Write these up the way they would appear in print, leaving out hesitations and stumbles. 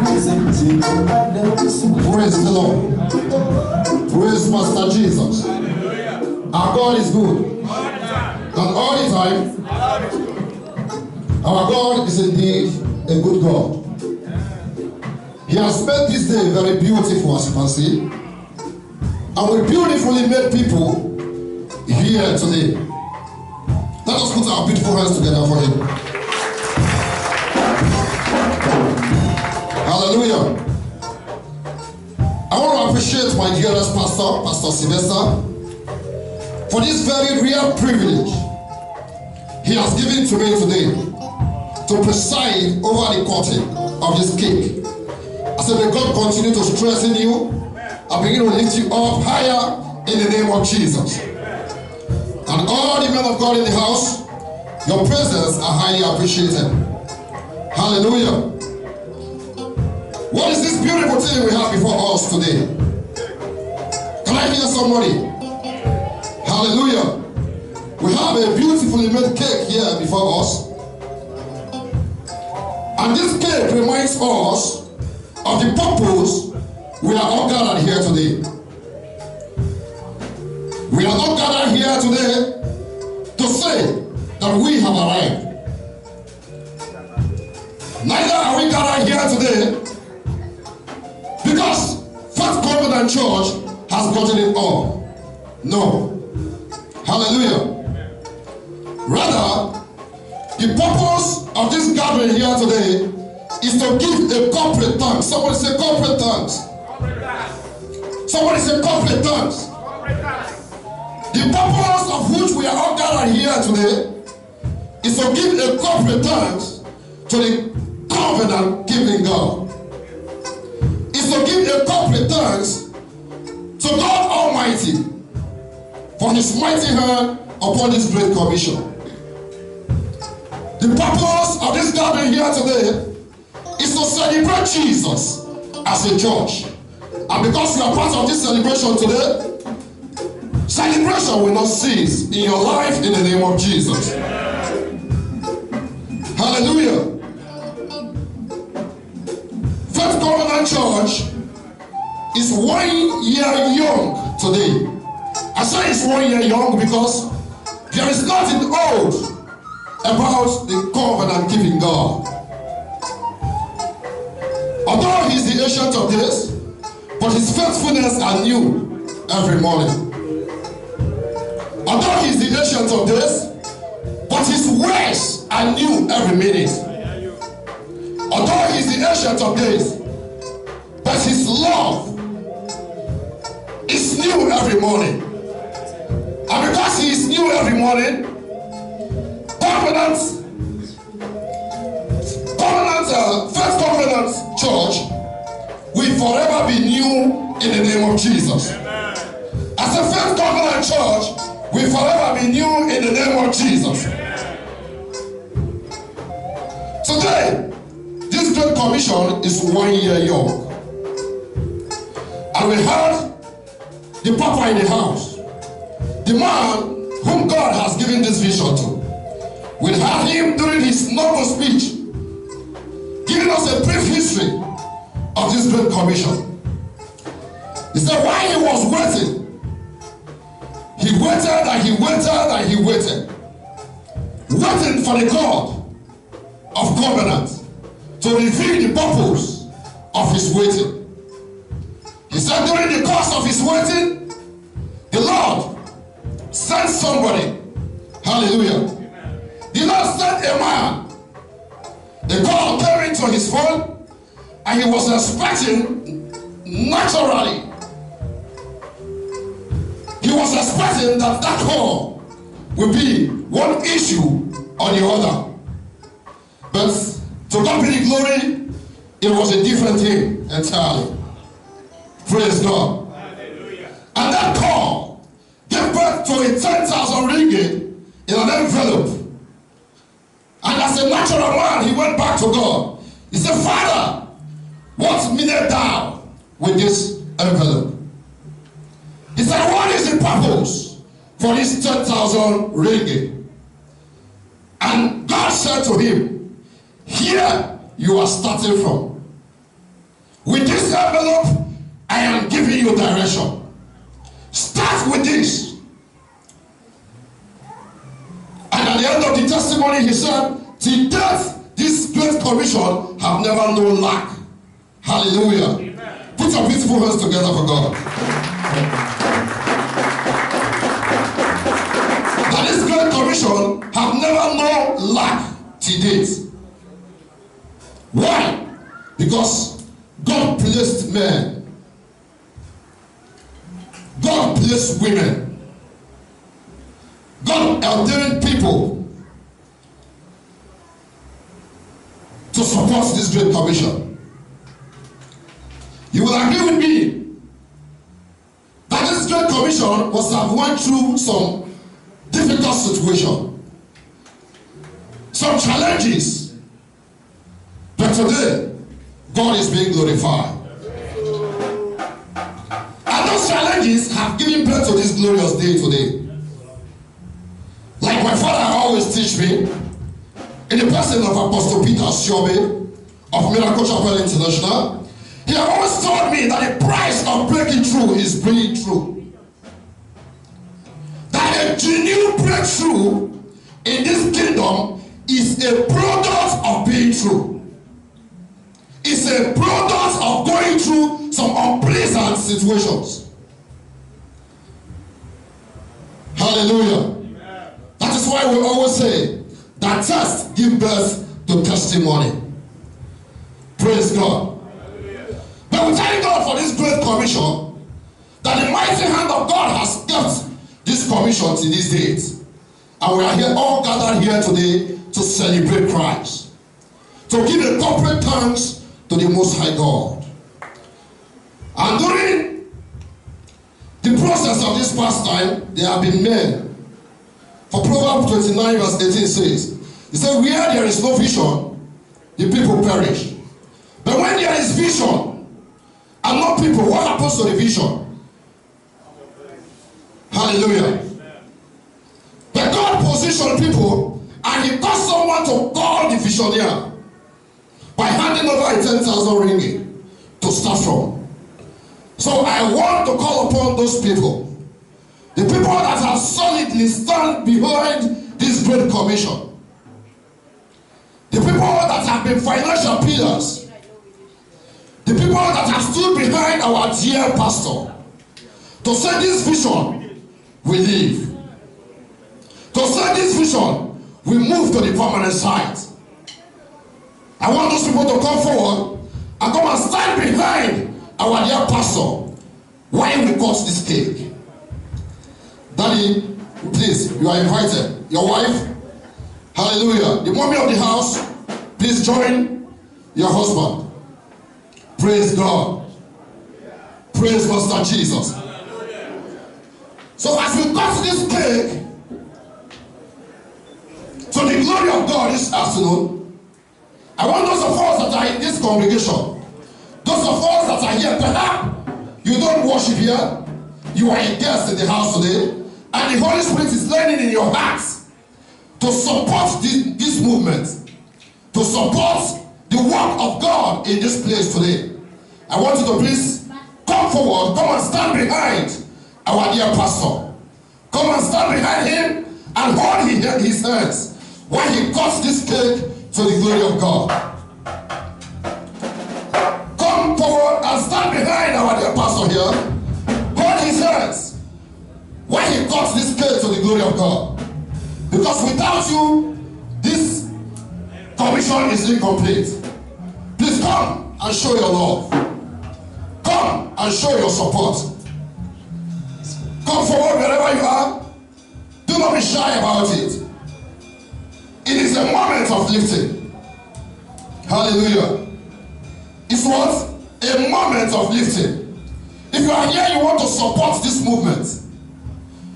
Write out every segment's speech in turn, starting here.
Praise the Lord. Praise Master Jesus. Our God is good. And all the time, our God is indeed a good God. He has made this day very beautiful, as you can see. And we beautifully made people here today. Let us put our beautiful hands together for him. Hallelujah. I want to appreciate my dearest pastor, Pastor Sylvester, for this very real privilege he has given to me today to preside over the cutting of this cake. I said, may God continue to strengthen you and begin to lift you up higher in the name of Jesus. And all the men of God in the house, your presence are highly appreciated. Hallelujah. What is this beautiful thing we have before us today? Can I hear somebody? Hallelujah. We have a beautifully made cake here before us. And this cake reminds us of the purpose we are all gathered here today. We are not gathered here today to say that we have arrived. Neither are we gathered here today because First Covenant Church has gotten it all. No. Hallelujah. Rather, the purpose of this gathering here today is to give a corporate thanks. Somebody say corporate thanks. Somebody say corporate thanks. The purpose of which we are all gathered here today is to give a corporate thanks to the covenant keeping God. Is to give a corporate thanks to God Almighty for his mighty hand upon this great commission. The purpose of this gathering here today is to celebrate Jesus as a church. And because you are part of this celebration today, celebration will not cease in your life in the name of Jesus. Hallelujah. First Covenant Church is 1 year young today. I say it's 1 year young because there is nothing old about the covenant keeping God. Although he is the ancient of days, but his faithfulness are new every morning. Although he is the ancient of days, but his ways are new every minute. Although he is the ancient of days, but his love is new every morning. And because he is new every morning, First Covenant Church will forever be new in the name of Jesus. As a First Covenant Church will forever be new in the name of Jesus. Today, this great commission is 1 year young. And we have the papa in the house, the man whom God has given this vision to. We'll have him during his noble speech, giving us a brief history of this great commission. He said while he was waiting, he waited and he waited and he waited, waiting for the God of covenant to reveal the purpose of his waiting. He said during the course of his waiting, the Lord sent somebody. Hallelujah. The Lord sent a man. The call came into his phone, and he was expecting naturally. He was expecting that call would be one issue or the other. But to God be the glory, it was a different thing entirely. Praise God. Hallelujah. And that call gave birth to a 10,000 ringgit in an envelope. And as a natural man, he went back to God. He said, Father, what meanest thou with this envelope? He said, what is the purpose for this 10,000 ringgit? And God said to him, here you are starting from. With this envelope, I am giving you direction. Start with this. And at the end of the testimony, he said, till death, this great commission have never known lack. Hallelujah. Amen. Put your beautiful hands together for God. That this great commission have never known lack till date. Why? Because God placed men. God placed women. God ordained people to support this great commission. You will agree with me that this great commission must have went through some difficult situation, some challenges, but today God is being glorified. And those challenges have given birth to this glorious day today. Like my father always teach me, in the person of Apostle Peter Siobe of Miracle Chapel International, he always told me that the price of breaking through is breaking through. That a genuine breakthrough in this kingdom is a product of being true. It's a product of going through some unpleasant situations. Hallelujah. Amen. That is why we always say that test give birth to testimony. Praise God. Hallelujah. But we thank God for this great commission, that the mighty hand of God has kept this commission to these days. And we are here all gathered here today to celebrate Christ, to give a corporate thanks to the Most High God. And during the process of this pastime, there have been men. For Proverbs 29 verse 18 says, he said, where there is no vision, the people perish. But when there is vision and not people, what happens to the vision? Hallelujah. But God positioned people, and he caused someone to call the visionaire by handing over a 10,000 ringgit to start from. So I want to call upon those people, the people that have solidly stand behind this great commission, the people that have been financial pillars, the people that have stood behind our dear pastor, to say this vision will live, to say this vision will move to the permanent site. I want those people to come forward and come and stand behind our dear pastor while we cut this cake. Daddy, please, you are invited. Your wife, hallelujah. The mommy of the house, please join your husband. Praise God. Praise Master Jesus. So as we cut this cake, to the glory of God this afternoon, I want those of us that are in this congregation, those of us that are here, perhaps you don't worship here, you are a guest in the house today, and the Holy Spirit is laying in your hearts to support this movement, to support the work of God in this place today. I want you to please come forward, come and stand behind our dear pastor. Come and stand behind him and hold his hands while he cuts this cake to the glory of God. Come forward and stand behind our dear pastor here. Hold his hands while he cuts this cake to the glory of God. Because without you, this commission is incomplete. Please come and show your love. Come and show your support. Come forward wherever you are. Do not be shy about it. It is a moment of lifting. Hallelujah. It's what? A moment of lifting. If you are here, you want to support this movement.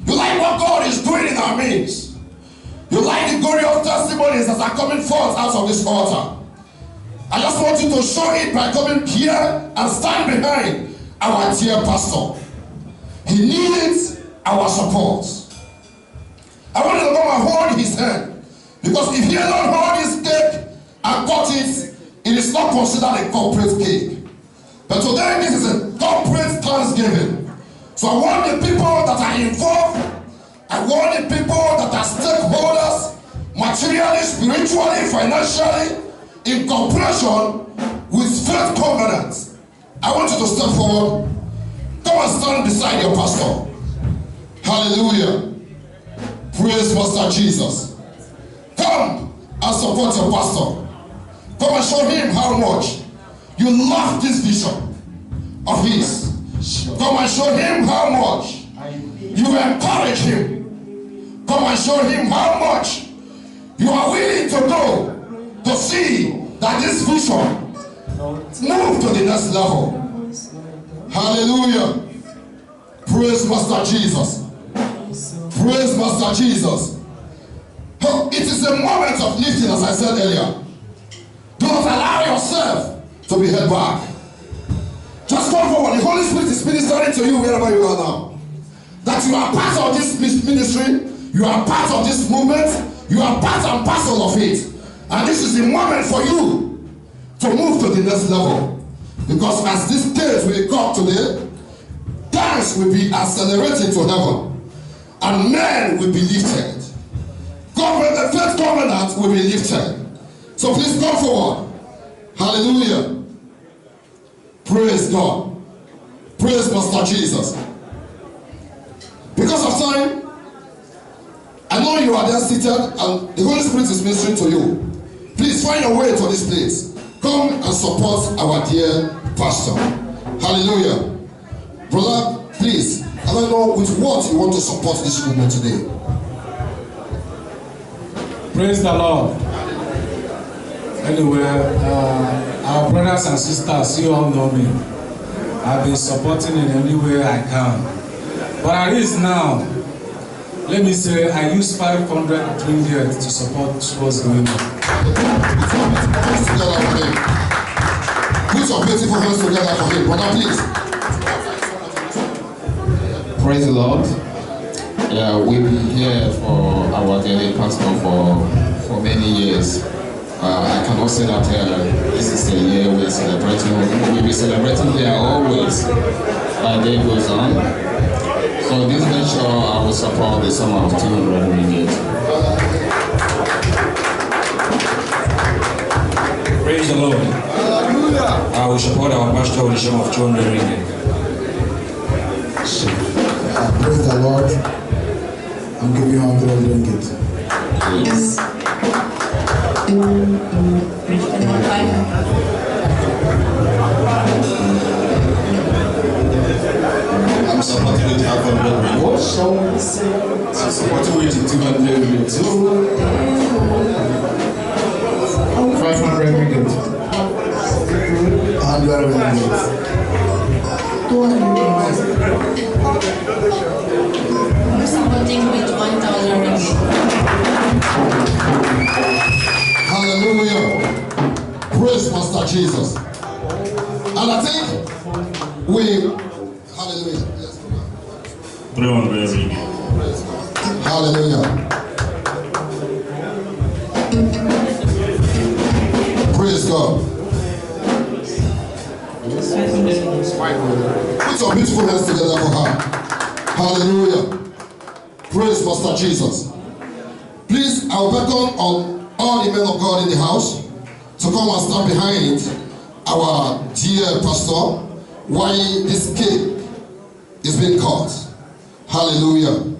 You like what God is doing in our midst. You like the glorious testimonies that are coming forth out of this altar. I just want you to show it by coming here and stand behind our dear pastor. He needs our support. I want you to come and hold his hand. Because if you don't hold this cake and cut it, it is not considered a corporate cake. But today this is a corporate Thanksgiving. So I want the people that are involved, I want the people that are stakeholders, materially, spiritually, financially, in cooperation with faith covenants. I want you to step forward. Come and stand beside your pastor. Hallelujah. Praise Master Jesus. Come and support your pastor. Come and show him how much you love this vision of his. Come and show him how much you encourage him. Come and show him how much you are willing to go to see that this vision move to the next level. Hallelujah. Praise Master Jesus. Praise Master Jesus. It is a moment of lifting, as I said earlier. Do not allow yourself to be held back. Just come forward. The Holy Spirit is ministering to you wherever you are now. That you are part of this ministry, you are part of this movement, you are part and parcel of it. And this is the moment for you to move to the next level. Because as this case will come today, things will be accelerated to heaven. And men will be lifted. The faith covenant will be lifted. So please come forward. Hallelujah. Praise God. Praise Master Jesus. Because of time, I know you are there seated and the Holy Spirit is ministering to you. Please find your way to this place. Come and support our dear pastor. Hallelujah. Brother, please, I don't know with what you want to support this movement today. Praise the Lord. Anyway, our brothers and sisters, you all know me. I've been supporting in any way I can. But at least now, let me say I use 500 ringgit to support what's going on. Put your beautiful hands together for him. Brother, please. Praise the Lord. Yeah, we've been here for our daily pastor for many years. I cannot say that this is a year we're celebrating. We'll be celebrating here always as day goes on. So this venture I will support the sum of 200 ringgit. Praise the Lord. I will support our pastor with the sum of 200 ringgit. Praise the Lord. I'm giving you 100 ringgit. Yes. I'm supporting with 500 ringgit. What shall we say? I'm supporting with 200 ringgit. 500 ringgit. 100 ringgit. 200 ringgit. I'm supporting with 1,000 ringgit. Hallelujah. Praise Master Jesus. And I think we, hallelujah. Yes. 300 ringgit. Hallelujah. Praise God. Put your beautiful hands together for her. Hallelujah. Praise Master Jesus. Please, I'll beckon on all the men of God in the house to come and stand behind our dear pastor while this cake is being cut. Hallelujah.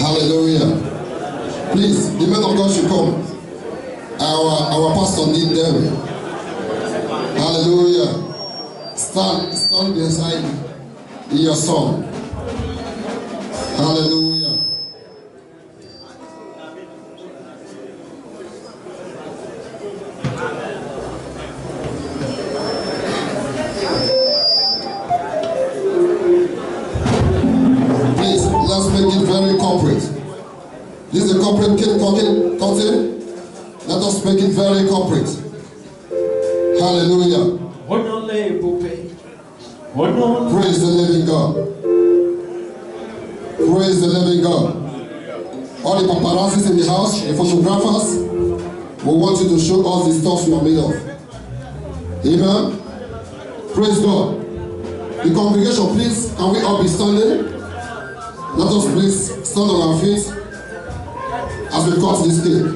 Hallelujah. Please, the men of God should come. Our pastor need them. Hallelujah. Stand beside your son. Hallelujah. corporate cutting. Let us make it very corporate. Hallelujah. Praise the living God. Praise the living God. All the paparazzis in the house, the photographers, we want you to show us the stuff you are made of. Amen. Praise God. The congregation, please, can we all be standing? Let us please stand on our feet as we cut this cake.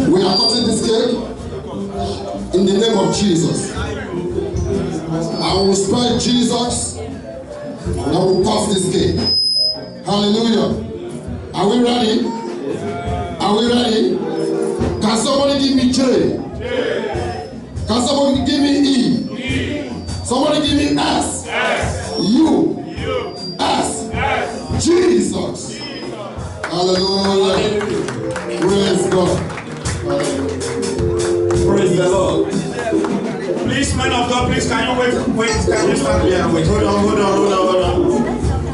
We are cutting this cake in the name of Jesus. I will spell Jesus and I will cut this cake. Hallelujah. Are we ready? Are we ready? Can somebody give me J? Can somebody give me E? Somebody give me S. U. S. Jesus. Hallelujah. Praise God. Praise the Lord. Please, men of God, please, can you wait? Can you stand here? Wait, hold on.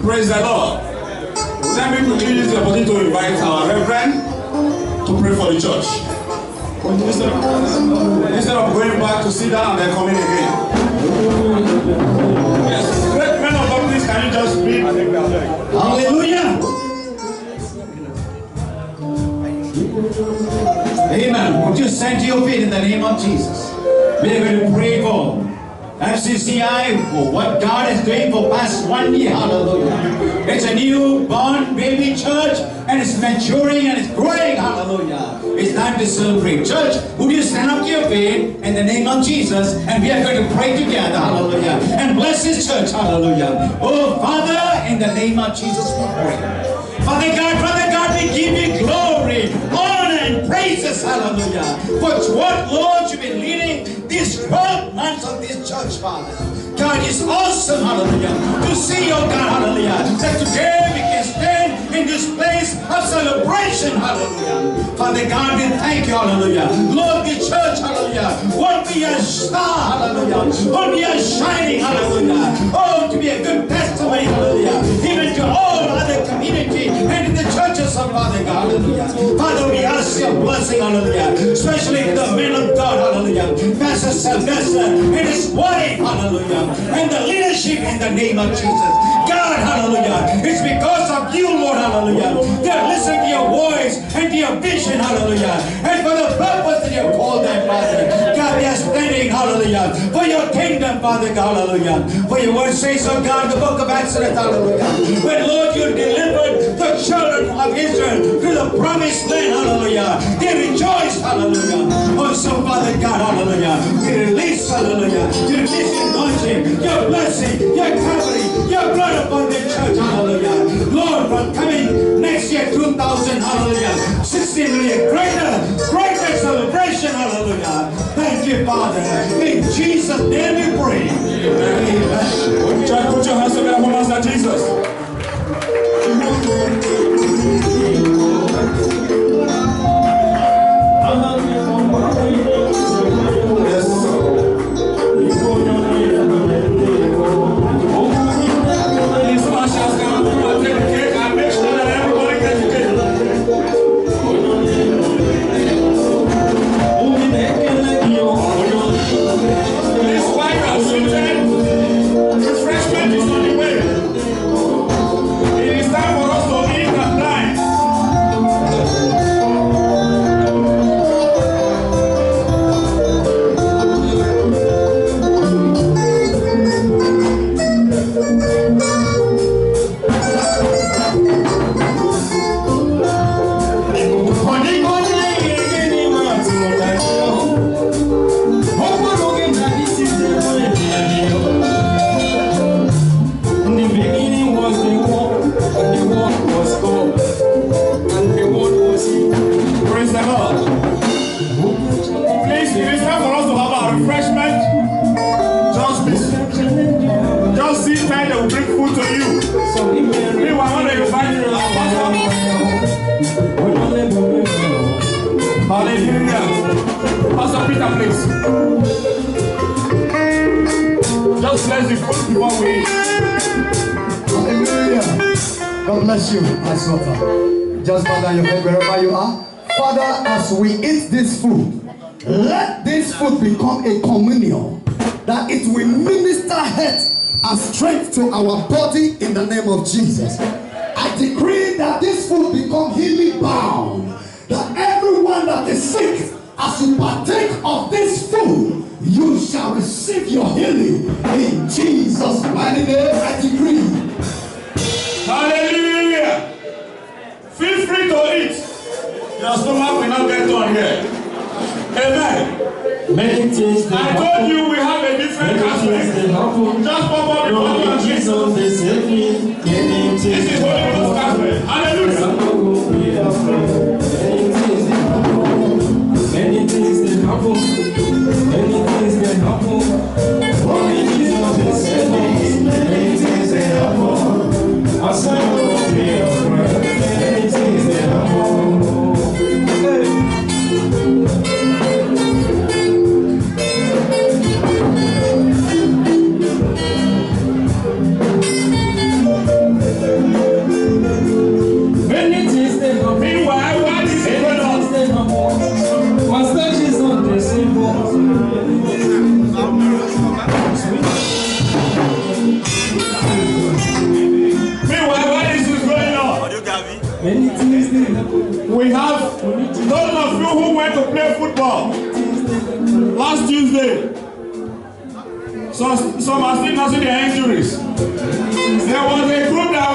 Praise the Lord. Let me quickly use the opportunity to invite our Reverend to pray for the church. Instead of going back to sit down and then coming again. Yes, great men of God, please, can you just speak? Hallelujah. Amen. Would you stand to your feet in the name of Jesus? We are going to pray for FCCI, for what God is doing for past 1 year. Hallelujah. It's a new born baby church and it's maturing and it's growing. Hallelujah. It's time to celebrate. Church, would you stand up to your feet in the name of Jesus, and we are going to pray together. Hallelujah. And bless this church. Hallelujah. Oh Father, in the name of Jesus we pray. Father God, we give you glory, honor, and praises, hallelujah, for what, Lord, you've been leading these 12 months of this church, Father. God, is awesome, hallelujah, to see, oh God, hallelujah, that today we can stand in this place of celebration, hallelujah. Father God, we thank you, hallelujah. Lord, the church, hallelujah, won't be a star, hallelujah, won't be a shining, hallelujah, oh, to be a good testimony, hallelujah, even to all other community and to the churches of Father God, hallelujah. Father, we ask your blessing, hallelujah, especially the men of God, hallelujah, Pastor Sylvester and his wife, hallelujah, and the leadership in the name of Jesus. God, hallelujah, it's because of you, Lord, hallelujah, they're listening to your voice and to your vision, hallelujah, and for the purpose that you have called them, Father. God, we are standing, hallelujah, for your kingdom, Father God, hallelujah. For your word says, oh God, the book of Exodus, hallelujah, when, Lord, you delivered the children of Israel to the promised land, hallelujah, they rejoiced, hallelujah. Also, Father God, hallelujah, we release, hallelujah, you release your anointing, your blessing, your covering, your blood upon the church, hallelujah. Lord, from coming next year, 2000, hallelujah, 16 million, greater celebration, hallelujah. Thank you, Father. In Jesus' name we pray. Amen. Church, put your hands together for Master Jesus. Yes, sir. These pastors can take the cake and make sure that everybody gets the cake. This wife has seated. Refreshment is on the way. It is time for us to eat and dine. Praise the Lord. Please, it is time for us to have our refreshment. Just sit tight, they will bring food to you. Meanwhile, when they invite you, hallelujah. Pastor Peter, please. Just bless the food before we eat. Hallelujah. God bless you, my daughter. Just bow down your head wherever you are. Father, as we eat this food, let this food become a communion, that it will minister health and strength to our body in the name of Jesus. I decree that this food become healing bound, that everyone that is sick, as you partake of this food, you shall receive your healing in Jesus' mighty name. I decree. Hallelujah. Feel free to eat. Your stomach will not get done here. Amen. Many things I told you we have a different aspect. Just pop up the bottle and drink. This is Holy Ghost gospel. Hallelujah. Many things can happen. Many things can happen. Only Jesus is saving. Many things can happen. I said, oh, be afraid. Many things can happen. Many things can happen. Meanwhile, what is going on? Master Jesus on the same Meanwhile, what is going on? Many things can happen. We have those of you who went to play football last Tuesday. Some are still nursing their injuries. There was a group that